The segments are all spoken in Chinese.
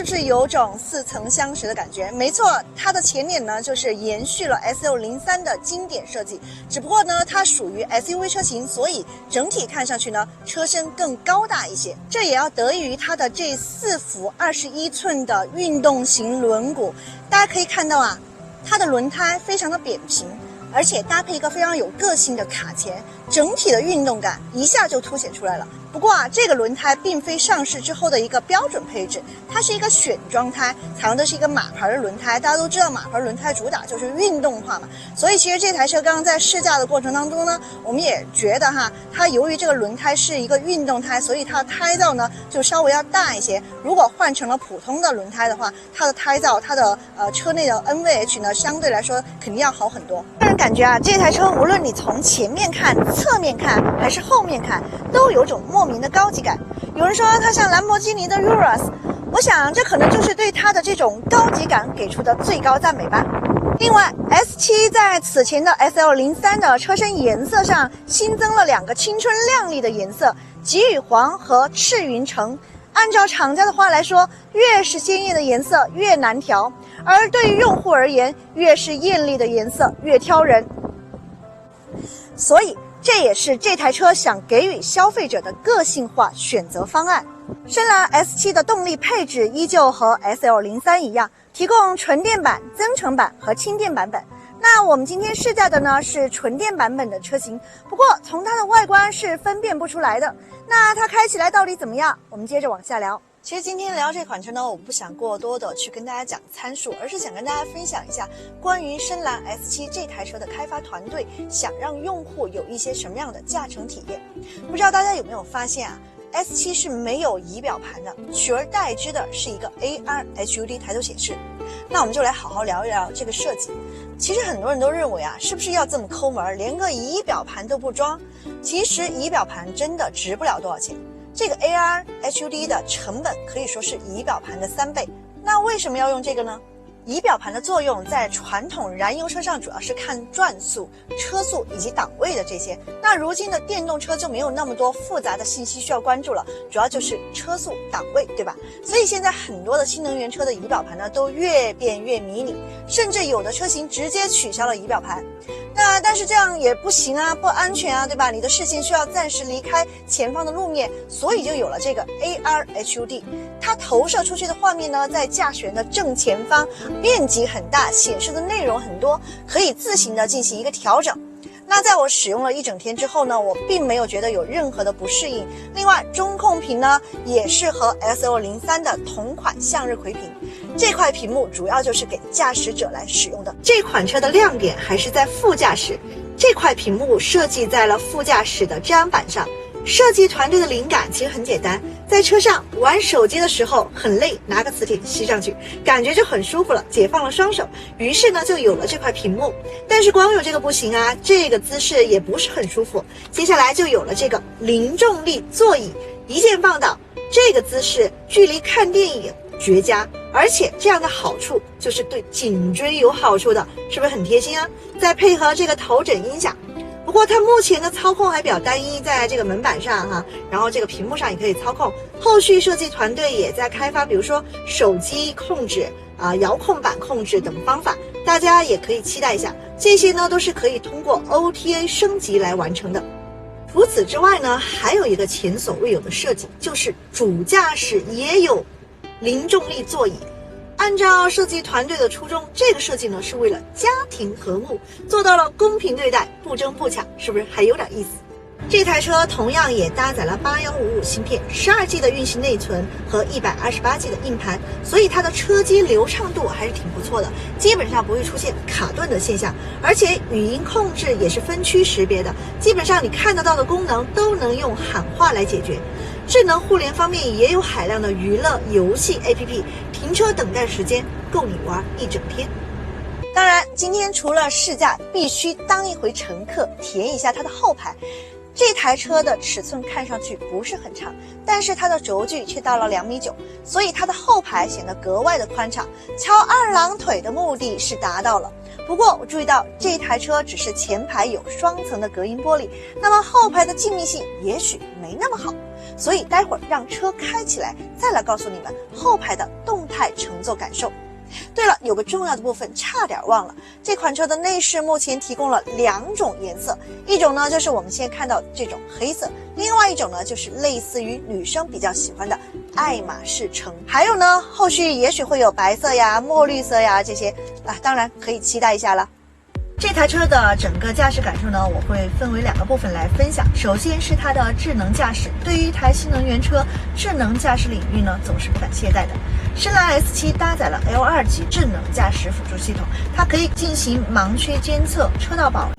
不是有种似曾相识的感觉？没错，它的前脸呢就是延续了 S603的经典设计，只不过呢它属于 SUV 车型，所以整体看上去呢车身更高大一些。这也要得益于它的这4幅21寸的运动型轮毂。大家可以看到啊，它的轮胎非常的扁平，而且搭配一个非常有个性的卡钳，整体的运动感一下就凸显出来了。不过啊，这个轮胎并非上市之后的一个标准配置，它是一个选装胎，采用的是一个马牌的轮胎。大家都知道马牌轮胎主打就是运动化嘛，所以其实这台车刚刚在试驾的过程当中呢，我们也觉得哈，它由于这个轮胎是一个运动胎，所以它的胎噪呢就稍微要大一些。如果换成了普通的轮胎的话，它的胎噪，它的车内的 NVH 呢相对来说肯定要好很多。个人感觉啊，这台车无论你从前面看、侧面看还是后面看，都有种莫名的高级感。有人说它像兰博基尼的 Urus， 我想这可能就是对它的这种高级感给出的最高赞美吧。另外 S7 在此前的 SL03 的车身颜色上新增了2个青春亮丽的颜色，鲫鱼黄和赤云橙。按照厂家的话来说，越是鲜艳的颜色越难调，而对于用户而言，越是艳丽的颜色越挑人。所以这也是这台车想给予消费者的个性化选择方案。深蓝 S7 的动力配置依旧和 SL03 一样，提供纯电版、增程版和轻电版本。那我们今天试驾的呢是纯电版本的车型，不过从它的外观是分辨不出来的。那它开起来到底怎么样？我们接着往下聊。其实今天聊这款车呢，我不想过多的去跟大家讲参数，而是想跟大家分享一下关于深蓝 S7 这台车的开发团队想让用户有一些什么样的驾乘体验。不知道大家有没有发现啊，S7 是没有仪表盘的，取而代之的是一个 AR HUD 抬头显示。那我们就来好好聊一聊这个设计。其实很多人都认为啊，是不是要这么抠门，连个仪表盘都不装？其实仪表盘真的值不了多少钱。这个 AR HUD 的成本可以说是仪表盘的3倍。那为什么要用这个呢？仪表盘的作用在传统燃油车上主要是看转速、车速以及档位的这些，那如今的电动车就没有那么多复杂的信息需要关注了，主要就是车速、档位，对吧？所以现在很多的新能源车的仪表盘呢都越变越迷你，甚至有的车型直接取消了仪表盘。那但是这样也不行啊，不安全啊，对吧？你的视线需要暂时离开前方的路面，所以就有了这个 AR HUD。它投射出去的画面呢，在驾驶员的正前方，面积很大，显示的内容很多，可以自行的进行一个调整。那在我使用了一整天之后呢，我并没有觉得有任何的不适应。另外，中控屏呢也是和 SL03 的同款向日葵屏。这块屏幕主要就是给驾驶者来使用的。这款车的亮点还是在副驾驶，这块屏幕设计在了副驾驶的遮阳板上。设计团队的灵感其实很简单，在车上玩手机的时候很累，拿个磁铁吸上去，感觉就很舒服了，解放了双手，于是呢就有了这块屏幕。但是光有这个不行啊，这个姿势也不是很舒服，接下来就有了这个零重力座椅，一键放倒，这个姿势距离看电影绝佳，而且这样的好处就是对颈椎有好处的，是不是很贴心啊？再配合这个头枕音响。不过它目前的操控还比较单一，在这个门板上哈，然后这个屏幕上也可以操控。后续设计团队也在开发，比如说手机控制遥控板控制等方法，大家也可以期待一下。这些呢都是可以通过 OTA 升级来完成的。除此之外呢，还有一个前所未有的设计，就是主驾驶也有零重力座椅。按照设计团队的初衷，这个设计呢是为了家庭和睦，做到了公平对待，不争不抢，是不是还有点意思？这台车同样也搭载了8155芯片，12G 的运行内存和128G 的硬盘，所以它的车机流畅度还是挺不错的，基本上不会出现卡顿的现象，而且语音控制也是分区识别的，基本上你看得到的功能都能用喊话来解决。智能互联方面也有海量的娱乐游戏 APP， 停车等待时间够你玩一整天。当然，今天除了试驾，必须当一回乘客，体验一下它的后排。这台车的尺寸看上去不是很长，但是它的轴距却到了2.9米，所以它的后排显得格外的宽敞。翘二郎腿的目的是达到了。不过我注意到这台车只是前排有双层的隔音玻璃，那么后排的静谧性也许没那么好，所以待会儿让车开起来再来告诉你们后排的动态乘坐感受。对了，有个重要的部分差点忘了，这款车的内饰目前提供了2种颜色，一种呢就是我们现在看到这种黑色，另外一种呢就是类似于女生比较喜欢的爱马仕橙，还有呢后续也许会有白色呀、墨绿色呀这些当然可以期待一下了。这台车的整个驾驶感受呢，我会分为2个部分来分享。首先是它的智能驾驶，对于一台新能源车，智能驾驶领域呢总是不敢懈怠的。深蓝 S7 搭载了 L2 级智能驾驶辅助系统，它可以进行盲区监测、车道保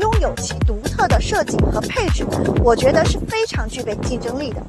拥有其独特的设计和配置，我觉得是非常具备竞争力的。